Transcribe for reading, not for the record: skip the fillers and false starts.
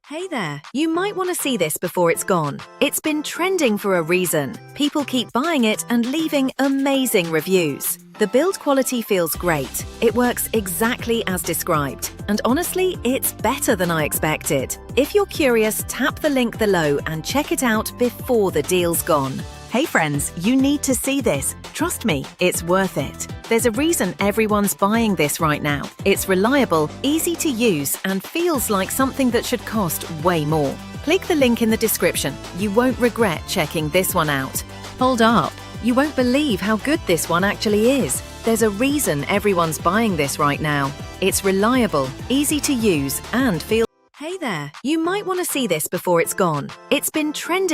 Hey there, you might want to see this before it's gone. It's been trending for a reason. People keep buying it and leaving amazing reviews. The build quality feels great. It works exactly as described. And honestly, it's better than I expected. If you're curious, tap the link below and check it out before the deal's gone. Hey friends, you need to see this. Trust me, it's worth it. There's a reason everyone's buying this right now. It's reliable, easy to use, and feels like something that should cost way more. Click the link in the description. You won't regret checking this one out. Hold up. You won't believe how good this one actually is. There's a reason everyone's buying this right now. It's reliable, easy to use, and feels... Hey there, you might want to see this before it's gone. It's been trending